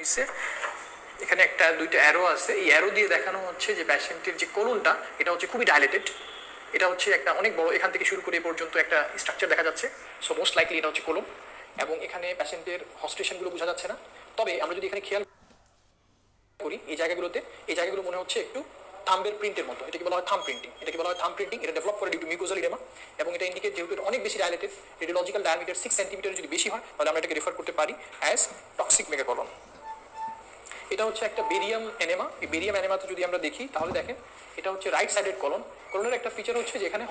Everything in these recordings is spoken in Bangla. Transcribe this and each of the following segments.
হয়েছে। এখানে একটা দুইটা অ্যারো আছে, এই অ্যারো দিয়ে দেখানো হচ্ছে যে প্যাশেন্টের যে কোলনটা এটা হচ্ছে খুবই ডাইলেটেড, এটা হচ্ছে একটা অনেক বড়, এখান থেকে শুরু করে পর্যন্ত একটা স্ট্রাকচার দেখা যাচ্ছে। সো মোস্ট লাইকলি এটা হচ্ছে কোলন, এবং এখানে প্যাশেন্টের হস্টেশনগুলো বোঝা যাচ্ছে না। তবে আমরা যদি এখানে খেয়াল করি এই জায়গাগুলো মনে হচ্ছে একটু থাম্বের প্রিন্টের মতো, এটাকে বলা হয় থাম প্রিন্টিং, এটাকে বলা হয় থাম প্রিন্টিং। এটা ডেভেলপ করে ডিউ টু মিউকোজাল ইডেমা, এবং এটা ইন্ডিকেট যেহেতু অনেক বেশি ডায়ালেটেড, রেডিওলজিক্যাল ডায়ামিটার 6 সেন্টিমিটার যদি বেশি হয় তাহলে আমরা এটাকে রেফার করতে পারি অ্যাজ টক্সিক মেগাকলন। এটা হচ্ছে একটা বেরিয়াম এনেমা। এই বেরিয়াম এনেমাতে যদি আমরা দেখি তাহলে দেখেন এটা হচ্ছে রাইট সাইডেড কলন। কলনের একটা ফিচার হচ্ছে যে এখানে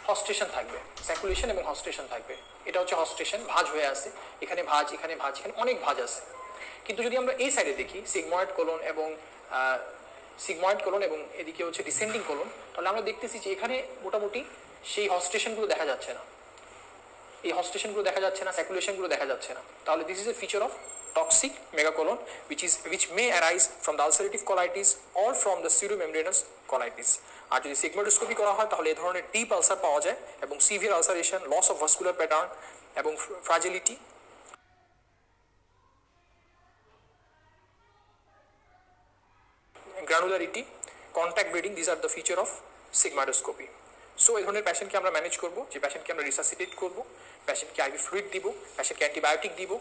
হস্টেশন থাকবে, স্যাকুলেশন এবং হস্টেশন থাকবে। এটা হচ্ছে হস্টেশন, ভাঁজ হয়ে আছে, এখানে ভাঁজ, এখানে ভাঁজ, এখানে অনেক ভাঁজ আছে। কিন্তু যদি আমরা এই সাইডে দেখি সিগময়েড কোলন এবং এদিকে হচ্ছে ডিসেন্ডিং কোলন, তাহলে আমরা দেখতেছি যে এখানে মোটামুটি সেই হস্টেশনগুলো দেখা যাচ্ছে না, এই হস্টেশনগুলো দেখা যাচ্ছে না, স্যাকুলেশনগুলো দেখা যাচ্ছে না। তাহলে this is A feature of toxic megacolon which may arise from the ulcerative colitis or from the pseudomembranous colitis. আর যদি সিগমোইডোস্কোপি করা হয় তাহলে এই ধরনের ডিপ আলসার পাওয়া যায় এবং severe ulceration, loss of vascular pattern এবং fragility, granularity, contact bleeding, this are the feature of sigmoidoscopy. So এই ধরনের প্যাশেন্টকে আমরা ম্যানেজ করব, যে প্যাশেন্টকে আমরা রিসাসিটেট করব, প্যাশেন্টকে আইভি ফ্লুইড দিব, প্যাশেন্টকে অ্যান্টিবায়োটিক দিব,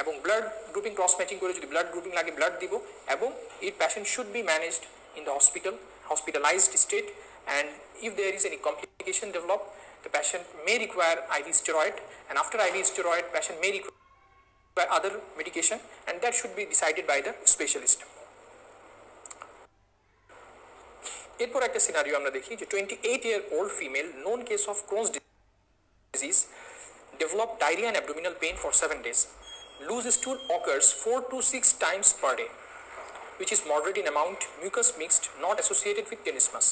এবং ব্লাড গ্রুপিং ক্রস ম্যাচিং করে যদি ব্লাড গ্রুপিং লাগে ব্লাড দিব, এবং it patient should be managed in the hospitalized state, and if there is any complication develop, the patient may require IV steroid, and after IV steroid patient may require other medication, and that should be decided by the specialist. এরপর একটা সিনারিও আমরা দেখি যে 28-year-old female known case of Crohn's disease developed diarrhea and abdominal pain for 7 days. Loose stool occurs 4 to 6 times per day, which is moderate in amount, mucus mixed, not associated with tenesmus.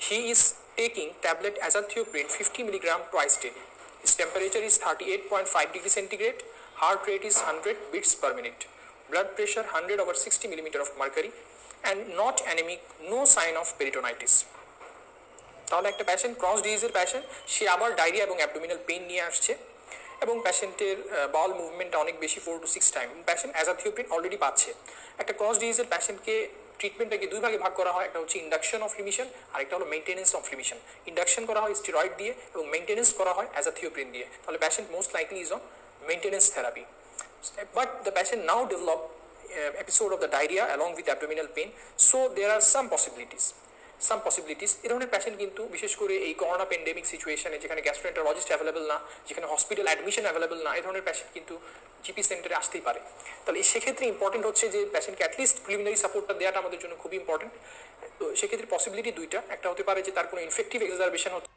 She is taking tablet azathioprine 50 mg twice daily. His temperature is 38.5 degrees centigrade, heart rate is 100 beats per minute, blood pressure 100/60 millimeter of mercury, and not anemic, no sign of peritonitis. তাহলে একটা প্যাশেন্ট ক্রস ডিজিজের প্যাশেন্ট, সে আবার ডায়রিয়া এবং অ্যাবডোমিনাল পেইন নিয়ে আসছে, এবং প্যাশেন্টের বাউল মুভমেন্টটা অনেক বেশি 4 to 6 time, patient azathioprine already পাচ্ছে। একটা ক্রস ডিজিজের প্যাশেন্টকে ট্রিটমেন্টটাকে দুই ভাগে ভাগ করা হয়, একটা হচ্ছে ইন্ডাকশন অফ রিমিশন, আর একটা হলো মেইনটেনেন্স অফ রিমিশন। ইন্ডাকশন করা হয় স্টেরয়েড দিয়ে এবং মেইনটেনেন্স করা হয় অ্যাজাথিওপ্রিন দিয়ে। তাহলে patient most likely is on maintenance therapy, but the patient now develop episode of the diarrhea along with abdominal pain, so there are some possibilities. এই ধরনের প্যাশেন্ট কিন্তু বিশেষ করে এই করোনা প্যান্ডেমিক সিচুয়েশনে, যেখানে গ্যাস্ট্রোএন্টারোলজিস্ট অ্যাভেলেবল না, যেখানে হসপিটাল অ্যাডমিশন অ্যাভেলেবল না, এই ধরনের প্যাশেন্ট কিন্তু জিপি সেন্টারে আসতেই পারে। তাহলে সেক্ষেত্রে ইম্পর্টেন্ট হচ্ছে যে প্যাশেন্টকে অ্যাটলিস্ট প্রিলিমিনারি সাপোর্টটা দেওয়াটা আমাদের জন্য খুবই ইম্পর্টেন্ট। তো সেক্ষেত্রে পসিবিলিটি দুইটা, একটা হতে পারে যে তার কোনো ইনফেক্টিভ এক্সারবেশন হচ্ছে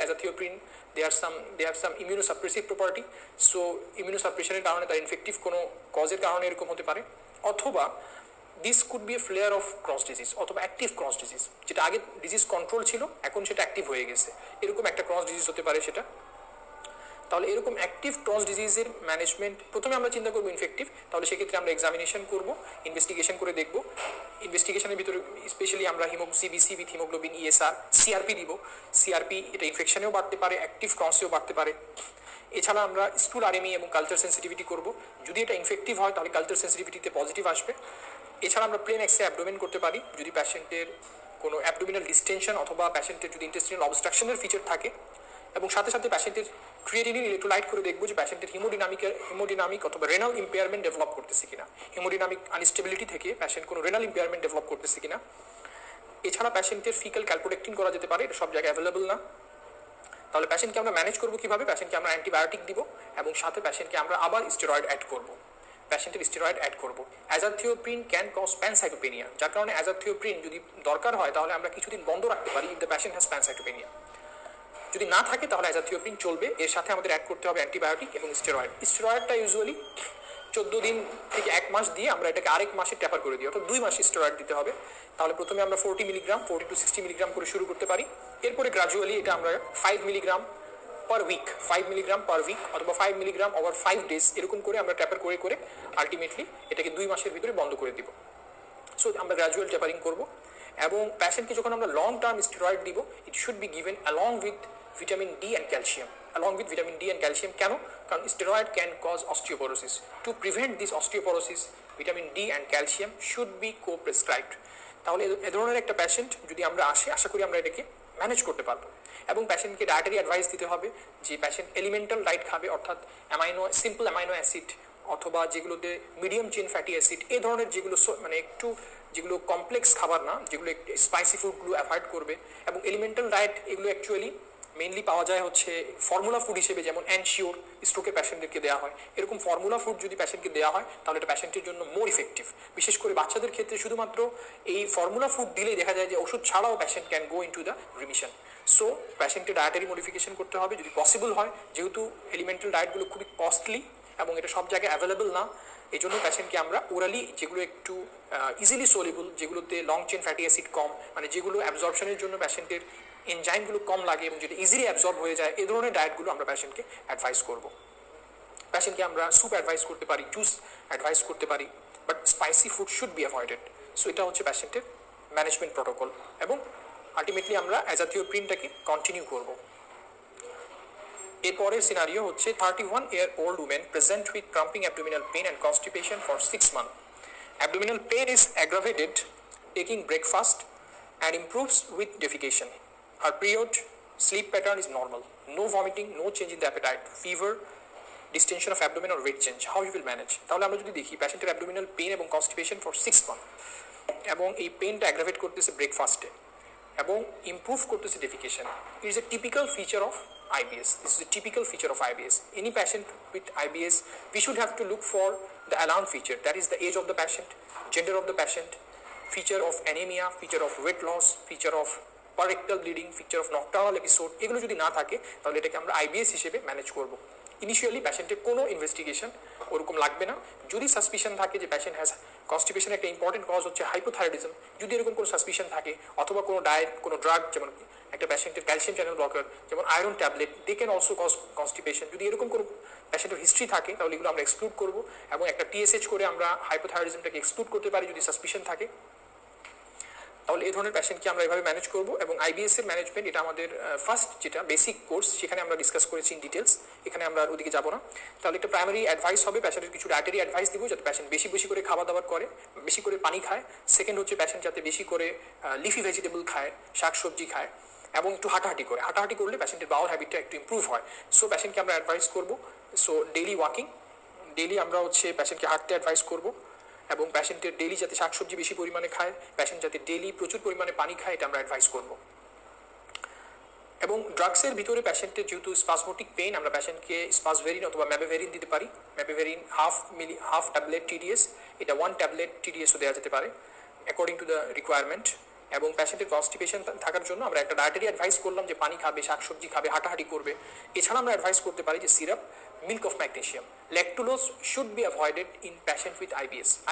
azathioprine, they have some immunosuppressive property, so immunosuppressionের কারণে তার ইনফেক্টিভ কোনো কজের কারণে এরকম হতে পারে, অথবা this could be a flare of Crohn's disease, অথবা অ্যাক্টিভ ক্রস ডিজিজ, যেটা আগে ডিজিজ কন্ট্রোল ছিল এখন সেটা অ্যাক্টিভ হয়ে গেছে, এরকম একটা ক্রস ডিজিজ হতে পারে সেটা। তাহলে এরকম অ্যাক্টিভ ক্রস ডিজিজের ম্যানেজমেন্ট প্রথমে আমরা চিন্তা করবো ইনফেক্টিভ, তাহলে সেক্ষেত্রে আমরা এক্সামিনেশন করব, ইনভেস্টিগেশন করে দেখব। ইনভেস্টিগেশনের ভিতরে স্পেশালি আমরা CBC with haemoglobin ESR, CRP দিব। সিআরপি এটা ইনফেকশনেও বাড়তে পারে, অ্যাক্টিভ ক্রসেও বাড়তে পারে। এছাড়া আমরা স্টুল আরএমই এবং কালচার সেন্সিটিভিটি করব, যদি এটা ইনফেক্টিভ হয় তাহলে কালচার সেন্সিটিভিটিতে পজিটিভ আসবে। এছাড়া আমরা প্লেন এক্সরে অ্যাবডোমেন করতে পারি যদি প্যাশেন্টের কোনো অ্যাবডোমিনাল ডিস্টেনশন অথবা প্যাশেন্টের যদি ইন্টেস্টিনাল অবস্ট্রাকশনের ফিচার থাকে, এবং সাথে সাথে প্যাশেন্টের ক্রিয়েটিনিন ইলেক্ট্রোলাইট করে দেখবো যে প্যাশেন্টের হিমোডিনামিক অথবা রেনাল ইম্পেয়ারমেন্ট ডেভেলপ করতেছে কিনা, হিমোডিনামিক আনস্টেবিলিটি থেকে প্যাশেন্ট কোনো রেনাল ইম্পেয়ারমেন্ট ডেভেলপ করতেছে কিনা। এছাড়া প্যাশেন্টের ফিক্যাল ক্যালপোডেক্টিন করা যেতে পারে, এটা সব জায়গায় অ্যাভেলেবল না। তাহলে প্যাশেন্টকে আমরা ম্যানেজ করবো কীভাবে, প্যাশেন্টকে আমরা অ্যান্টিবায়োটিক দিব এবং সাথে প্যাশেন্টকে আমরা আবার স্টেরয়েড অ্যাড করবো, প্যাশেন্টের স্টেরয়েড অ্যাড করবো। অ্যাজাথিওপ্রিন ক্যান কজ প্যানসাইটোপেনিয়া, যার কারণে অ্যাজাথিওপ্রিন যদি দরকার হয় তাহলে আমরা কিছুদিন বন্ধ রাখতে পারি if the patient has pancytopenia. যদি না থাকে তাহলে অ্যাজাথিওপ্রিন চলবে, এর সাথে আমাদের অ্যাড করতে হবে অ্যান্টিবায়োটিক এবং স্টেরয়েড। স্টেরয়েডটা ইউজুয়ালি 14 দিন থেকে 1 মাস দিয়ে আমরা এটাকে আরেক মাসে ট্যাপার করে দিই, অর্থাৎ 2 মাসে স্টেরয়েড দিতে হবে। তাহলে প্রথমে আমরা 40 to 60 মিলিগ্রাম করে শুরু করতে পারি, এরপরে গ্রাজুয়ালি এটা আমরা 5 মিলিগ্রাম পার উইক অথবা 5 মিলিগ্রাম ওভার 5 ডেজ এরকম করে আমরা ট্যাপার করে করে আলটিমেটলি এটাকে 2 মাসের ভিতরে বন্ধ করে দিব। সো আমরা গ্রাজুয়াল ট্যাপারিং করবো। এবং প্যাশেন্টকে যখন আমরা লং টার্ম স্টেরয়েড দিব, it should be given along with vitamin D and calcium, কেন? কারণ steroid can cause osteoporosis. To prevent this osteoporosis, vitamin D and calcium should be prescribed. তাহলে এ ধরনের একটা পেশেন্ট যদি আমরা আশা করি আমরা এটাকে ম্যানেজ করতে পারবো। এবং পেশেন্টকে ডায়েটারি অ্যাডভাইস দিতে হবে যে পেশেন্ট এলিমেন্টাল ডায়েট খাবে, অর্থাৎ সিম্পল অ্যামাইনো অ্যাসিড অথবা যেগুলোতে মিডিয়াম চেইন ফ্যাটি অ্যাসিড, এই ধরনের যেগুলো মানে একটু যেগুলো কমপ্লেক্স খাবার না, যেগুলো একটু স্পাইসি ফুডগুলো অ্যাভয়েড করবে। এবং এলিমেন্টাল ডায়েট এগুলো অ্যাকচুয়ালি মেইনলি পাওয়া যায় হচ্ছে ফর্মুলা ফুড হিসেবে, যেমন এনশিওর স্ট্রোকের পেশেন্টদেরকে দেওয়া হয়। এরকম ফর্মুলা ফুড যদি পেশেন্টকে দেওয়া হয় তাহলে এটা পেশেন্টের জন্য মোর ইফেক্টিভ। বিশেষ করে বাচ্চাদের ক্ষেত্রে শুধুমাত্র এই ফর্মুলা ফুড দিলেই দেখা যায় যে ওষুধ ছাড়াও patient can go in to the remission. So পেশেন্টের ডায়েটারি মডিফিকেশন করতে হবে যদি পসিবল হয়, যেহেতু এলিমেন্টাল ডায়েটগুলো খুবই কস্টলি এবং এটা সব জায়গায় অ্যাভেলেবল না। এই জন্য পেশেন্টকে আমরা ওরালি যেগুলো একটু ইজিলি সোলেবল, যেগুলোতে লং চেন ফ্যাটি অ্যাসিড কম, মানে যেগুলো অ্যাবজর্পশনের জন্য পেশেন্টের এনজাইমগুলো কম লাগে এবং যেটা ইজিলি অ্যাবজর্ব হয়ে যায়, এই ধরনের ডায়েটগুলো আমরা পেশেন্টকে অ্যাডভাইস করব। পেশেন্টকে আমরা স্যুপ অ্যাডভাইস করতে পারি, জুস অ্যাডভাইস করতে পারি, but spicy food should be avoided. So এটা হচ্ছে পেশেন্টের ম্যানেজমেন্ট প্রোটোকল, এবং আলটিমেটলি আমরা অ্যাজাথিওপ্রিনটাকে কন্টিনিউ করব। এরপরের সিনারিও হচ্ছে 31-year-old woman present with cramping abdominal pain and constipation for 6 months. Abdominal pain is aggravated taking breakfast and improves with defecation. Her period, sleep pattern is normal. No vomiting, no change in the appetite, fever, distension of abdomen or weight change. How you will manage? তাহলে আমরা যদি দেখি পেশেন্টের অ্যাবডোমিনাল পেন এবং কনস্টিপেশন ফর 6 months, এবং এই পেনটা অ্যাগ্রাভেট করতেছে ব্রেকফাস্টে এবং ইমপ্রুভ করতেছে defecation. It is a typical feature of IBS. This is a typical feature of IBS. Any patient with IBS, we should have to look for the alarm feature. That is the age of the patient, gender of the patient, feature of anemia, feature of weight loss, feature of rectal bleeding, feature of nocturnal episode. এগুলো যদি না থাকে তাহলে এটাকে আমরা IBS হিসেবে ম্যানেজ করব। ইনিশিয়ালি পেশেন্টের কোনো ইনভেস্টিগেশন ওরকম লাগবে না। যদি সাসপিশন থাকে যে পেশেন্ট হ্যাজ কনস্টিপেশনের একটা ইম্পর্টেন্ট কজ হচ্ছে হাইপোথাইরয়েডিজম, যদি এরকম কোনো সাসপিশন থাকে, অথবা কোনো ডায়েট, কোনো ড্রাগ, যেমন একটা পেশেন্টের ক্যালসিয়াম চ্যানেল ব্লকার, যেমন iron tablet, they can also cause constipation. যদি এরকম কোনো পেশেন্টের হিস্ট্রি থাকে তাহলে এগুলো আমরা এক্সক্লুড করব, এবং একটা TSH করে আমরা হাইপোথাইরয়েডিজমটাকে এক্সক্লুড করতে পারি যদি সাসপিশন থাকে। তাহলে এই ধরনের পেশেন্টকে আমরা এভাবে ম্যানেজ করব। এবং IBS এর ম্যানেজমেন্ট এটা আমাদের ফার্স্ট যেটা বেসিক কোর্স, সেখানে আমরা ডিসকাস করেছি ইন ডিটেলস, এখানে আমরা ওদিকে যাব না। তাহলে একটা প্রাইমারি অ্যাডভাইস হবে, পেশেন্টের কিছু ডায়েটারি অ্যাডভাইস দিব যাতে পেশেন্ট বেশি বেশি করে খাওয়া দাওয়া করে, বেশি করে পানি খায়। সেকেন্ড হচ্ছে পেশেন্ট যাতে বেশি করে লিফি ভেজিটেবল খায়, শাকসবজি খায়, এবং একটু হাঁটাহাঁটি করে। হাঁটাহাঁটি করলে পেশেন্টের বাউল হ্যাবিটটা একটু ইম্প্রুভ হয়। সো পেশেন্টকে আমরা অ্যাডভাইস করব, সো ডেইলি ওয়াকিং, ডেইলি আমরা হচ্ছে পেশেন্টকে হাঁটতে অ্যাডভাইস করব, এবং পেশেন্টের ডেইলি যাতে শাকসবজি বেশি পরিমাণে খায়, পেশেন্ট যাতে ডেইলি প্রচুর পরিমাণে পানি খায়, এটা আমরা অ্যাডভাইস করব। এবং ড্রাগসের ভিতরে পেশেন্টের যেহেতু স্পাসমোটিক পেইন, আমরা পেশেন্টকে স্পাসভেরিন অথবা ম্যাবেভেরিন দিতে পারি। ম্যাবেভেরিন হাফ ট্যাবলেট TDS, এটা 1 ট্যাবলেট TDSও দেওয়া যেতে পারে অ্যাকর্ডিং টু দ্য রিকোয়ারমেন্ট। এবং পেশেন্টের কনস্টিপেশন থাকার জন্য আমরা একটা ডায়েটারি অ্যাডভাইস করলাম যে পানি খাবে, শাকসবজি খাবে, হাঁটাহাঁটি করবে। এছাড়া আমরা অ্যাডভাইস করতে পারি যে syrup, milk of magnesium. Lactulose should be avoided in patient with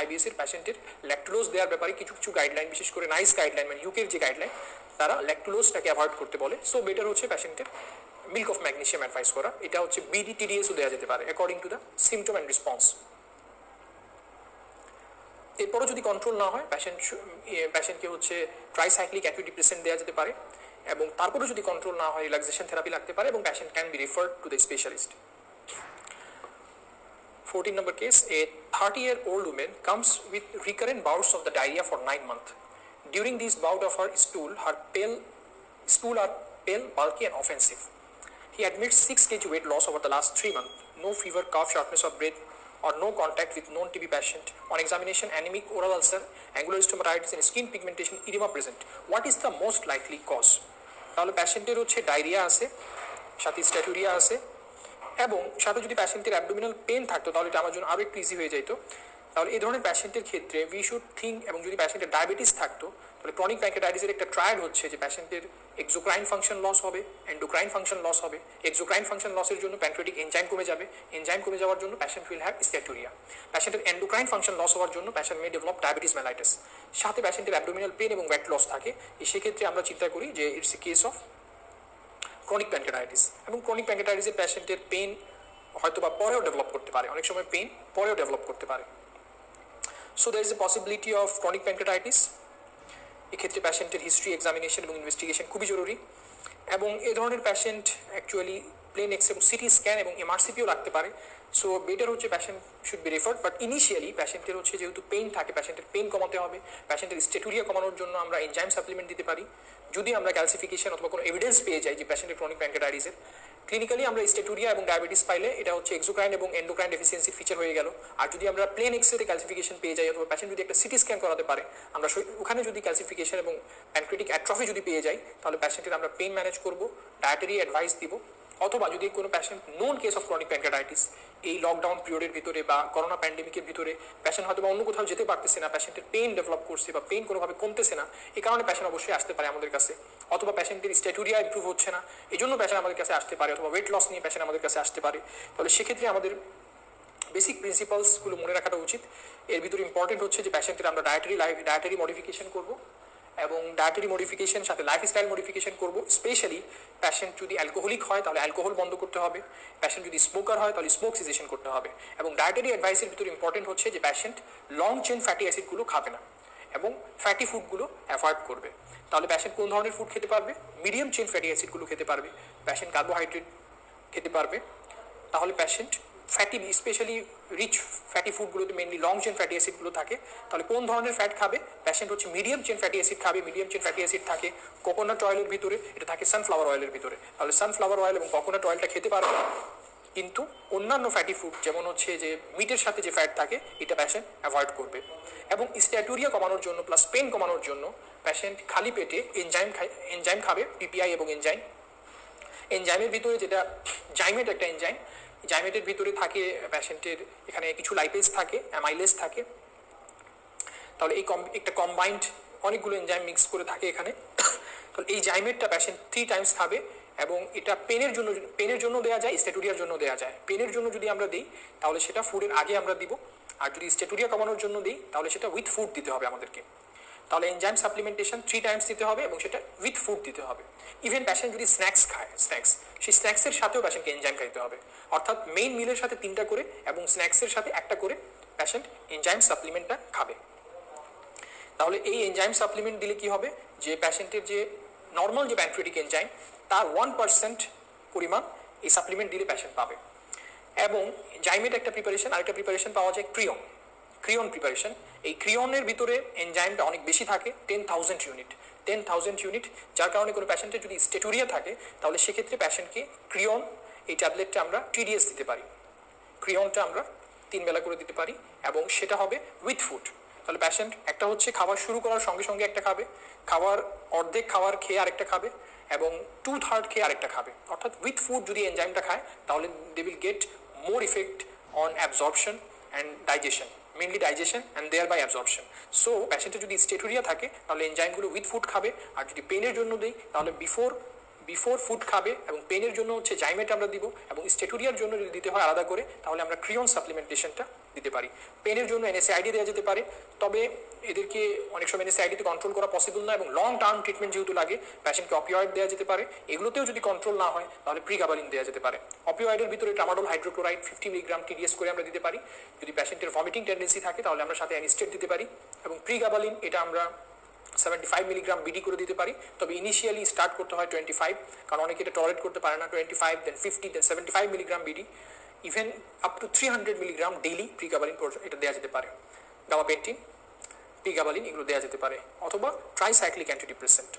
IBS এর পেশেন্টের ল্যাকটোলোজ দেওয়ার ব্যাপারে কিছু কিছু গাইডলাইন, বিশেষ করে নাইস গাইডলাইন, মানে ইউকের যে গাইডলাইন, তারা ল্যাকটোলোজটাকে অ্যাভয়েড করতে বলে। সো বেটার হচ্ছে পেশেন্টের মিল্ক অফ ম্যাগনেসিয়াম অ্যাডভাইস করা। এটা হচ্ছে BD TDSও দেওয়া যেতে পারে according to the symptom and response. এরপরও যদি কন্ট্রোল না হয় পেশেন্টকে হচ্ছে ট্রাইসাইক্লিক অ্যান্টিডিপ্রেসেন্ট দেওয়া যেতে পারে, এবং তারপরেও যদি কন্ট্রোল না হয় রিল্যাক্সেশন থেরাপি লাগতে পারে, এবং patient can be referred to the specialist. 14 number case, a 30-year-old woman comes with recurrent bouts of the diarrhea for 9 months. During these bouts of her stool are pale, bulky and offensive. He admits 6 kg weight loss over the last 3 months. No fever, cough, shortness of breath, or no contact with known TB patient. On examination, anemic oral ulcer, angular stomatitis and skin pigmentation edema present. What is the most likely cause? তাহলে পেশেন্টের হচ্ছে ডায়রিয়া আছে, সাথে স্ট্যাটুরিয়া আছে, এবং সাথে যদি পেশেন্টের অ্যাবডোমিনাল পেন থাকতো তাহলে এটা আমার জন্য আরও একটু ইজি হয়ে যেত। তাহলে এই ধরনের পেশেন্টের ক্ষেত্রে উই শুড থিঙ্ক, এবং যদি পেশেন্টের ডায়াবেটিস থাকতো তাহলে ক্রনিক প্যানক্রিয়াটাইটিসের একটা ট্রায়াড হচ্ছে যে পেশেন্টের এক্সোক্রাইন ফাংশন লস হবে, এন্ডোক্রাইন ফাংশন লস হবে। এক্সোক্রাইন ফাংশন লসের জন্য প্যানক্রিয়াটিক এনজাইম কমে যাবে, এনজাইম কমে যাওয়ার জন্য পেশেন্ট উইল হ্যাভ স্ট্যাটুরিয়া। পেশেন্টের এন্ডোক্রাইন ফাংশন লস হওয়ার জন্য পেশেন্ট মে ডেভেলপ ডায়াবেটিস মেলাইটিস। সাথে পেশেন্টের অ্যাবডোমিনাল পেন এবং ওয়েট লস থাকে, সেক্ষেত্রে আমরা চিন্তা করি যে it's a case of chronic pancreatitis. এবং ক্রনিক প্যানক্রিয়াটাইটিসের পেশেন্টের পেন হয়তো বা পরেও ডেভেলপ করতে পারে, অনেক সময় পেন পরেও ডেভেলপ করতে পারে। So there is a possibility of chronic pancreatitis. এক্ষেত্রে প্যাশেন্টের হিস্ট্রি, এক্সামিনেশন এবং ইনভেস্টিগেশন খুবই জরুরি। এবং এ ধরনের প্যাশেন্ট অ্যাকচুয়ালি প্লেন এক্স এবং সিটি স্ক্যান এবং এমআরসিপিও রাখতে পারে। সো বেটার হচ্ছে patient should be referred, but initially প্যাশেন্টের হচ্ছে যেহেতু পেইন থাকে, প্যাশেন্টের পেইন কমাতে হবে। প্যাশেন্টের স্টেটুরিয়া কমানোর জন্য আমরা এনজাইম সাপ্লিমেন্ট দিতে পারি যদি আমরা ক্যালসিফিকেশন অথবা কোনো এভিডেন্স পেয়ে যাই যে প্যাশেন্টের ক্রনিক প্যানক্রিয়াটাইটিসের। ক্লিনিক্যালি আমরা স্টেটুরিয়া এবং ডায়াবেটিস পাইলে এটা হচ্ছে এক্সোক্রাইন এবং এন্ডোক্রাইন ডেফিসিয়েন্সির ফিচার হয়ে গেল। আর যদি আমরা প্লেন এক্সরে ক্যালসিফিকেশন পেয়ে যাই অথবা প্যাশেন্ট যদি একটা সিটি স্ক্যান করাতে পারে, আমরা ওখানে যদি ক্যালসিফিকেশন এবং প্যানক্রিয়াটিক অ্যাট্রফি যদি পেয়ে যাই, তাহলে প্যাশেন্টের আমরা পেইন ম্যানেজ করব, ডায়েটারি অ্যাডভাইস দিব। অথবা যদি কোনো patient known case of chronic pancreatitis এই লকডাউন পিরিয়ডের ভিতরে বা করোনা প্যান্ডেমিকের ভিতরে প্যাশেন্ট হয়তো বা অন্য কোথাও যেতে পারতেছে না, প্যাশেন্টের পেইন ডেভেলপ করছে বা পেইন কোনোভাবে কমতেছে না, এই কারণে প্যাশেন্ট অবশ্যই আসতে পারে আমাদের কাছে। অথবা প্যাশেন্টের স্ট্যাটুরিয়া ইমপ্রুভ হচ্ছে না, এই জন্য প্যাশেন্ট আমাদের কাছে আসতে পারে। অথবা ওয়েট লস নিয়ে প্যাশেন্ট আমাদের কাছে আসতে পারে। তাহলে সেক্ষেত্রে আমাদের বেসিক প্রিন্সিপালসগুলো মনে রাখাটা উচিত। এর ভিতরে ইম্পর্টেন্ট হচ্ছে যে প্যাশেন্টের আমরা ডায়েটারি মডিফিকেশন করব এবং ডায়েটারি মডিফিকেশন সাথে লাইফস্টাইল মডিফিকেশন করব। স্পেশালি প্যাশেন্ট যদি অ্যালকোহলিক হয় তাহলে অ্যালকোহল বন্ধ করতে হবে, প্যাশেন্ট যদি স্মোকার হয় তাহলে স্মোক সিজেশন করতে হবে। এবং ডায়েটারি অ্যাডভাইসের ভিতরে ইম্পর্টেন্ট হচ্ছে যে প্যাশেন্ট লং চেন ফ্যাটি অ্যাসিডগুলো খাবে না এবং ফ্যাটি ফুডগুলো অ্যাভয়েড করবে। তাহলে প্যাশেন্ট কোন ধরনের ফুড খেতে পারবে? মিডিয়াম চেন ফ্যাটি অ্যাসিডগুলো খেতে পারবে, প্যাশেন্ট কার্বোহাইড্রেট খেতে পারবে। তাহলে patient fatty, specially rich fatty ফুডগুলোতে মেনলি লং চেন ফ্যাটি অ্যাসিডগুলো থাকে। তাহলে কোন ধরনের ফ্যাট খাবে? প্যাশেন্ট হচ্ছে মিডিয়াম চেন ফ্যাটি অ্যাসিড খাবে। মিডিয়াম চেন ফ্যাটি অ্যাসিড থাকে কোকোনাট অয়েলের ভিতরে, এটা থাকে সানফ্লাওয়ার অয়েলের ভিতরে। তাহলে সানফ্লাওয়ার অয়েল এবং কোকোনাট অয়েলটা খেতে পারবে, কিন্তু অন্যান্য ফ্যাটি ফুড যেমন হচ্ছে যে মিটের সাথে যে ফ্যাট থাকে এটা প্যাশেন্ট অ্যাভয়েড করবে। এবং স্ট্যাটুরিয়া কমানোর জন্য প্লাস পেন কমানোর জন্য প্যাশেন্ট খালি পেটে এনজাইম খাবে, পিপিআই এবং এনজাইমের ভিতরে যেটা জাইমেট একটা এনজাইম, জাইমেটের ভিতরে থাকে প্যাশেন্টের এখানে কিছু লাইপেজ থাকে, অ্যামাইলেজ থাকে। তাহলে এই একটা কম্বাইন্ড অনেকগুলো এনজাইম মিক্স করে থাকে এখানে। তাহলে এই জাইমেটটা প্যাশেন্ট 3 টাইমস খাবে এবং এটা পেনের জন্য দেওয়া যায়, স্ট্যাটুরিয়ার জন্য দেওয়া যায়। পেনের জন্য যদি আমরা দিই তাহলে সেটা ফুডের আগে আমরা দিব, আর যদি স্ট্যাটুরিয়া কমানোর জন্য দিই তাহলে সেটা উইথ ফুড দিতে হবে আমাদেরকে। তাহলে এনজাইম সাপ্লিমেন্টেশন 3 টাইমস দিতে হবে এবং সেটা উইথ ফুড দিতে হবে। ইভেন প্যাশেন্ট যদি স্ন্যাক্স খায়, সেই স্ন্যাক্সের সাথেও প্যাশেন্টকে এনজাইম খাইতে হবে। অর্থাৎ মেইন মিলের সাথে 3টা করে এবং স্ন্যাক্সের সাথে 1টা করে প্যাশেন্ট এনজাইম সাপ্লিমেন্টটা খাবে। তাহলে এই এনজাইম সাপ্লিমেন্ট দিলে কি হবে, যে প্যাশেন্টের যে নর্মাল যে প্যানক্রিয়াটিক এনজাইম তার 1% পরিমাণ এই সাপ্লিমেন্ট দিলে প্যাশেন্ট পাবে। এবং জাইমেট একটা প্রিপারেশন, আরেকটা প্রিপারেশন পাওয়া যায় ক্রিয়ন প্রিপারেশন। এই ক্রিয়নের ভিতরে এনজাইমটা অনেক বেশি থাকে, 10,000 ইউনিট, যার কারণে কোনো প্যাশেন্টের যদি স্টেটুরিয়া থাকে তাহলে সেক্ষেত্রে প্যাশেন্টকে ক্রিয়ন এই ট্যাবলেটটা আমরা TDS দিতে পারি। ক্রিয়নটা আমরা 3 বেলা করে দিতে পারি এবং সেটা হবে উইথ ফুড। তাহলে প্যাশেন্ট একটা হচ্ছে খাবার শুরু করার সঙ্গে সঙ্গে একটা খাবে, অর্ধেক খাবার খেয়ে আরেকটা খাবে এবং 2/3 খেয়ে আরেকটা খাবে। অর্থাৎ উইথ ফুড যদি এনজাইমটা খায় তাহলে they will get more effect on absorption and digestion, mainly digestion and thereby absorption. So প্যাশেন্টের যদি স্টেটুরিয়া থাকে তাহলে এনজাইমগুলো উইথ ফুড খাবে, আর যদি পেনের জন্য দিই তাহলে বিফোর ফুড খাবে এবং পেনের জন্য হচ্ছে জাইমেট আমরা দিব, এবং স্টেটুরিয়ার জন্য যদি দিতে হয় আলাদা করে তাহলে আমরা ক্রিয়ন সাপ্লিমেন্টেশনটা দিতে পারি। পেনের জন্য NSAID দেওয়া যেতে পারে, তবে এদেরকে অনেক সময় NSAID-তে কন্ট্রোল করা পসিবল না এবং লং টার্ম ট্রিটমেন্ট যেহেতু লাগে প্যাশেন্টকে অপিওয়েড দেওয়া যেতে পারে। এগুলোতেও যদি কন্ট্রোল না হয় তাহলে প্রিগাবালিন দেওয়া যেতে পারে। অপিওয়েডের ভিতরে ট্রামাডোল হাইড্রোক্লোরাইড 50 মিলিগ্রাম TDS করে আমরা দিতে পারি। যদি প্যাশেন্টের ভমিটিং টেন্ডেন্সি থাকে তাহলে আমরা সাথে অ্যানিস্টেট দিতে পারি, এবং প্রিগাবালিন এটা আমরা 75 মিলিগ্রাম BD করে দিতে পারি। তবে ইনিশিয়ালি স্টার্ট করতে হয় 25, কারণ অনেকে এটা টলারেট করতে পারে না। 25, দেন 50, দেন 75 milligram BD, even up to 300 milligram daily pregabalin এটা দেওয়া যেতে পারে। গাবাপেন্টিন, প্রিগাবালিন এগুলো দেওয়া যেতে পারে, অথবা ট্রাইসাইক্লিক অ্যান্টিডিপ্রেসেন্ট।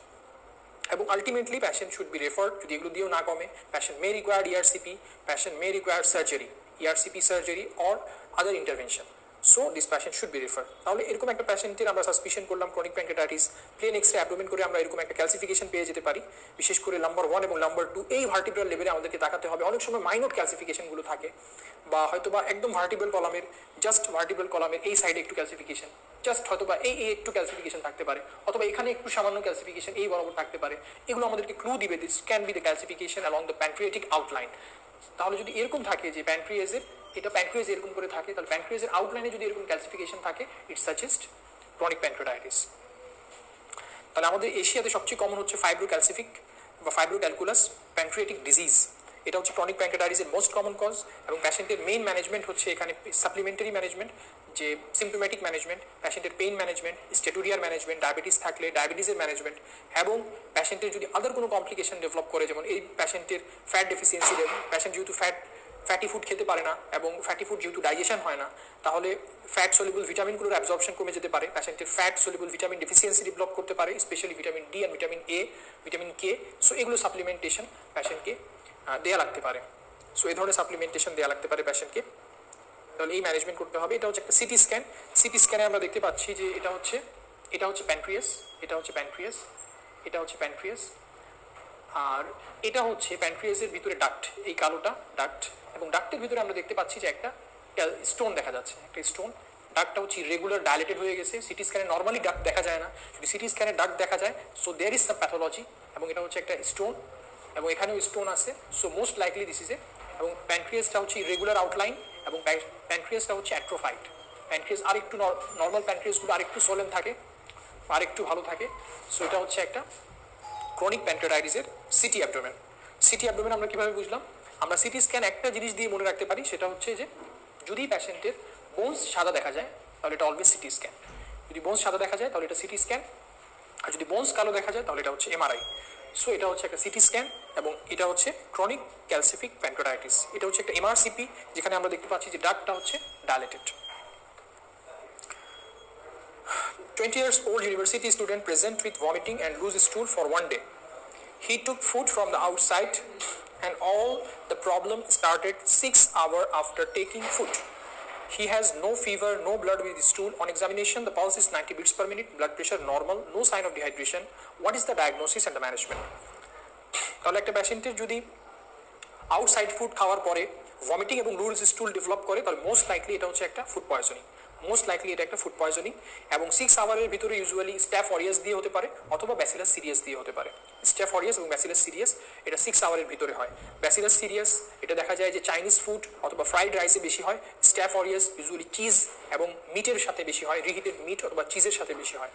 এবং ultimately patient should be referred, যদি এগুলো দিয়েও না কমে patient may require ERCP, patient may require surgery, ERCP surgery or other intervention. So this patient should be refer. তাহলে এরকম একটা প্যাশেন্টের আমরা সাসপিশন করলাম chronic pancreatitis, plain X-ray abdomen করে আমরা এরকম একটা ক্যালসিফিকেশন পেয়ে যেতে পারি। বিশেষ করে নাম্বার 1 এবং নাম্বার 2 এই ভার্টিব্রাল লেভেলে আমাদেরকে তাকাতে হবে। অনেক সময় মাইনর ক্যালসিফিকেশনগুলো থাকে, বা হয়তো বা একদম ভার্টিব্রাল কলামের, জাস্ট ভার্টিব্রাল কলামের এই সাইডে একটু ক্যালসিফিকেশন, জাস্ট হয়তো বা এই একটু ক্যালসিফিকেশন থাকতে পারে, অথবা এখানে একটু সামান্য ক্যালসিফিকেশন এই বরাবর থাকতে পারে। এগুলো আমাদেরকে ক্লু দিবে this can be the calcification along the pancreatic outline. তাহলে যদি এরকম থাকে যে প্যানক্রিয়াজ এরকম করে থাকে, তাহলে প্যানক্রিয়াজের আউটলাইনে যদি এরকম ক্যালসিফিকেশন থাকে ইট সাজেস্ট ক্রনিক প্যানক্রিয়াটাইটিস। তাহলে আমাদের এশিয়াতে সবচেয়ে কমন হচ্ছে ফাইব্রোক্যালসিফিক বা ফাইব্রোক্যালকুলাস প্যানক্রিয়াটিক ডিজিজ। এটা হচ্ছে ক্রনিক প্যানক্রিয়াটাইটিসের মোস্ট কমন কজ, এবং প্যাশেন্টের মেইন ম্যানেজমেন্ট হচ্ছে এখানে সাপ্লিমেন্টারি ম্যানেজমেন্ট, যে সিমটোম্যাটিক ম্যানেজমেন্ট, প্যাশেন্টের পেইন ম্যানেজমেন্ট, স্টেটুরিয়ার ম্যানেজমেন্ট, ডায়াবেটিস থাকলে ডায়াবেটিসের ম্যানেজমেন্ট, এবং প্যাশেন্টের যদি আদার কোনো কমপ্লিকেশন ডেভেলপ করে, যেমন এই প্যাশেন্টের ফ্যাট ডেফিসিয়েন্সি, প্যাশেন্ট যেহেতু ফ্যাটি ফুড খেতে পারে না এবং ফ্যাটি ফুড যেহেতু ডাইজেশন হয় না, তাহলে ফ্যাট সলিবল ভিটামিনগুলোর অ্যাবজর্পশন কমে যেতে পারে, প্যাশেন্টের fat soluble vitamin deficiency develop করতে পারে, specially vitamin D and vitamin A, vitamin K. So এগুলো সাপ্লিমেন্টেশন প্যাশেন্টকে দেওয়া লাগতে পারে। সো এই ধরনের সাপ্লিমেন্টেশন দেওয়া লাগতে পারে প্যাশেন্টকে, তাহলে এই ম্যানেজমেন্ট করতে হবে। এটা হচ্ছে একটা সিটি স্ক্যান। সিটি স্ক্যানে আমরা দেখতে পাচ্ছি যে এটা হচ্ছে প্যানক্রিয়াস, এটা হচ্ছে প্যানক্রিয়াস, এটা হচ্ছে প্যানক্রিয়াস, আর এটা হচ্ছে প্যানক্রিয়াসের ভিতরে ডাক্ট, এই কালোটা ডাক্ট, এবং ডাক্টের ভিতরে আমরা দেখতে পাচ্ছি যে একটা স্টোন দেখা যাচ্ছে, একটা স্টোন। ডাক্টটা হচ্ছে রেগুলার ডাইলেটেড হয়ে গেছে। সিটি স্ক্যানে নর্মালি ডাক্ট দেখা যায় না, যদি সিটি স্ক্যানে ডাক্ট দেখা যায়, so there is some pathology, এবং এটা হচ্ছে একটা স্টোন, এবং এখানেও স্টোন আছে। So most likely this is a, এবং প্যানক্রিয়াসটা হচ্ছে ইরেগুলার আউটলাইন, এবং প্যানক্রিয়াসটা হচ্ছে অ্যাট্রোফাইড। প্যানক্রিয়াস আরেকটু নর্মাল প্যানক্রিয়াসগুলো আরেকটু সোলেন থাকে, আরেকটু ভালো থাকে। সো এটা হচ্ছে একটা ক্রনিক প্যানক্রিয়াটাইটিসের সিটি অ্যাবডোমেন। সিটি অ্যাবডোমেন আমরা কীভাবে বুঝলাম? আমরা সিটি স্ক্যান একটা জিনিস দিয়ে মনে রাখতে পারি, সেটা হচ্ছে যে যদি প্যাশেন্টের বোনস সাদা দেখা যায় তাহলে এটা অলওয়েজ সিটি স্ক্যান। যদি বোনস সাদা দেখা যায় তাহলে এটা সিটি স্ক্যান, আর যদি বোনস কালো দেখা যায় তাহলে এটা হচ্ছে এমআরআই। সো এটা হচ্ছে একটা সিটি স্ক্যান, এবং এটা হচ্ছে ক্রনিক ক্যালসিফিক প্যানক্রিয়াটাইটিস। এটা হচ্ছে একটা এমআরসিপি, যেখানে আমরা দেখতে পাচ্ছি যে ডাক্টটা হচ্ছে dilated. 20 years old university student present with vomiting and loose stool for 1 day. He took food from the outside and all the problem started 6 hours after taking food. He has no fever, no blood with stool. On examination, the pulse is 90 beats per minute, blood pressure normal, no sign of dehydration. What is the diagnosis and the management? তাহলে একটা প্যাশেন্টের যদি আউটসাইড ফুড খাওয়ার পরে ভমিটিং এবং লুজ স্টুল ডেভেলপ করে, তাহলে মোস্ট লাইকলি এটা হচ্ছে একটা ফুড পয়জনিং। মোস্ট লাইকলি এটা একটা ফুড পয়জনিং, এবং 6 আওয়ারের ভিতরে ইউজুয়ালি স্ট্যাফ অরিয়াস দিয়ে হতে পারে অথবা ব্যাসিলাস সিরিয়াস দিয়ে হতে পারে। স্ট্যাফ অরিয়াস এবং ব্যাসিলাস সিরিয়াস এটা 6 আওয়ারের ভিতরে হয়। ব্যাসিলাস সিরিয়াস এটা দেখা যায় যে চাইনিজ ফুড অথবা ফ্রাইড রাইসে বেশি হয়। স্ট্যাফ অরিয়াস ইউজুয়ালি চিজ এবং মিটের সাথে বেশি হয়, রিহিটেড মিট অথবা চিজের সাথে বেশি হয়।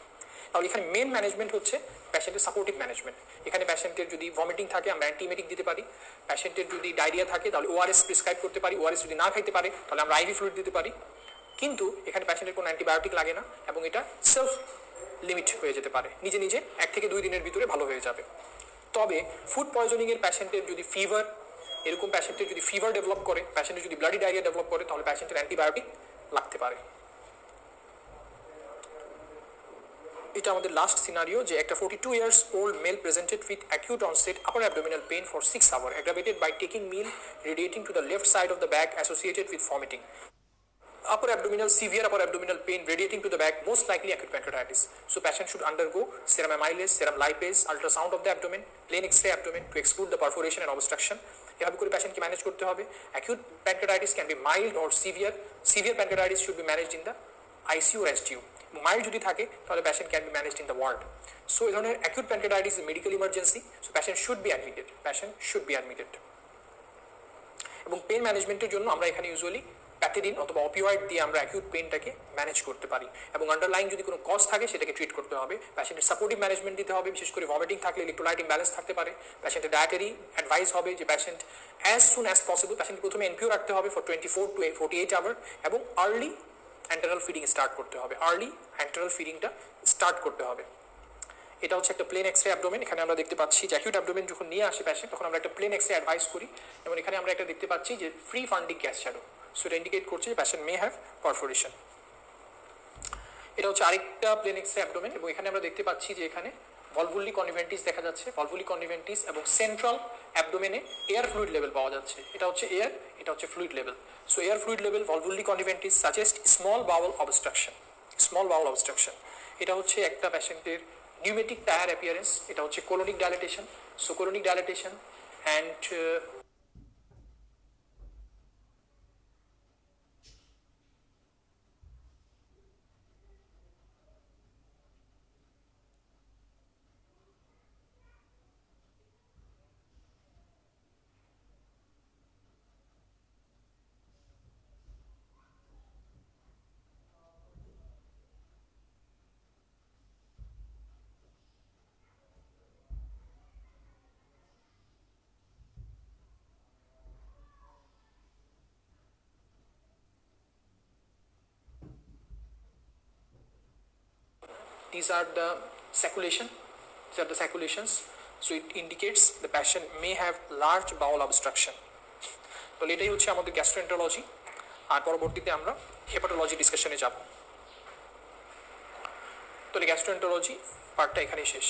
তাহলে এখানে মেন ম্যানেজমেন্ট হচ্ছে প্যাশেন্টের সাপোর্টিভ ম্যানেজমেন্ট। এখানে প্যাশেন্টের যদি ভমিটিং থাকে আমরা অ্যান্টিমেটিক দিতে পারি, প্যাশেন্টের যদি ডায়রিয়া থাকে তাহলে ওআরএস প্রেসক্রাইব করতে পারি, ওআরএস যদি না খাইতে পারে তাহলে আমরা আইভি ফ্লুইড দিতে পারি। কিন্তু এখানে প্যাশেন্টের কোনো অ্যান্টিবায়োটিক লাগে না, এবং এটা সেলফ লিমিট হয়ে যেতে পারে, নিজে নিজে 1 থেকে 2 দিনের ভিতরে ভালো হয়ে যাবে। তবে ফুড পয়জনিংয়ের প্যাশেন্টের যদি ফিভার, এরকম প্যাশেন্টের যদি ফিভার ডেভেলপ করে, প্যাশেন্টের যদি ব্লাডি ডায়রিয়া ডেভেলপ করে, তাহলে প্যাশেন্টের অ্যান্টিবায়োটিক লাগতে পারে। এটা আমাদের লাস্ট সিনারিও, যে একটা 42 years old male presented with acute onset upper abdominal pain for 6 hours aggravated by taking meal radiating to the left side of the back associated with vomiting. Severe upper abdominal pain radiating to the back, most likely acute pancreatitis. So patient should undergo serum amylase, serum lipase, ultrasound of the abdomen, plain X-ray abdomen to exclude the perforation and obstruction. এভাবে করে প্যাশেন্টকে ম্যানেজ করতে হবে। acute pancreatitis can be mild or severe. Severe pancreatitis should be managed in the ICU or STU. Mild যদি থাকে তাহলে patient can be managed in the ward. So এই ধরনের acute pancreatitis medical emergency, so patient should be admitted. এবং পেন ম্যানেজমেন্টের জন্য আমরা এখানে ইউজুয়ালি প্যাথিডিন অথবা অপিওয়েড দিয়ে আমরা অ্যাকিউট পেনটাকে ম্যানেজ করতে পারি, এবং আন্ডারলাইন যদি কোনো কজ থাকে সেটাকে ট্রিট করতে হবে। প্যাশেন্টের সাপোর্টিভ ম্যানেজমেন্ট দিতে হবে, বিশেষ করে ভমিটিং থাকলে ইলেকট্রোলাইট ইমব্যালেন্স থাকতে পারে। প্যাশেন্টের ডায়েটারি অ্যাডভাইস হবে যে patient as soon as possible patient প্রথমে এনপিও রাখতে হবে ফর 24 to 48 আওয়ার, এবং আর্লি অ্যান্টারাল ফিডিং স্টার্ট করতে হবে, আর্লি অ্যান্টারাল ফিডিংটা স্টার্ট করতে হবে। এটা হচ্ছে একটা প্লেন এক্সরে অ্যাবডোমেন। এখানে আমরা দেখতে পাচ্ছি যে অ্যাকিউট অ্যাবডোমেন যখন নিয়ে আসে প্যাশেন্ট, তখন আমরা একটা প্লেন এক্সরে অ্যাডভাইস করি, এবং এখানে আমরা একটা দেখতে পাচ্ছি যে free funding gas shadow. So এটা ইন্ডিকেট করছে যে প্যাশেন্ট মে হ্যাভ পারফোরেশন। এটা হচ্ছে আরেকটা প্লেন এক্সরে অ্যাবডোমেন, এবং এখানে আমরা দেখতে পাচ্ছি যে এখানে ভলভুলি কনভিভেন্টিস দেখা যাচ্ছে, ভলভুলি কনভিভেন্টিস, এবং সেন্ট্রাল অ্যাবডোমেনে এয়ার ফ্লুইড লেভেল পাওয়া যাচ্ছে। এটা হচ্ছে এয়ার, এটা হচ্ছে fluid level. So air fluid level valvulae conniventes suggest small bowel obstruction. এটা হচ্ছে একটা প্যাশেন্টের নিউমেটিক টায়ার অ্যাপিয়ারেন্স। এটা হচ্ছে colonic dilatation. So colonic dilatation and these are the circulation, these are the circulations, so it indicates the patient may have large bowel obstruction. তো এটাই হচ্ছে আমাদের গ্যাস্ট্রোএন্টারোলজি। আর পরবর্তীতে আমরা হেপাটোলজি ডিসকাশনে যাব। তো গ্যাস্ট্রোএন্টারোলজি পার্টটা এখানেই শেষ।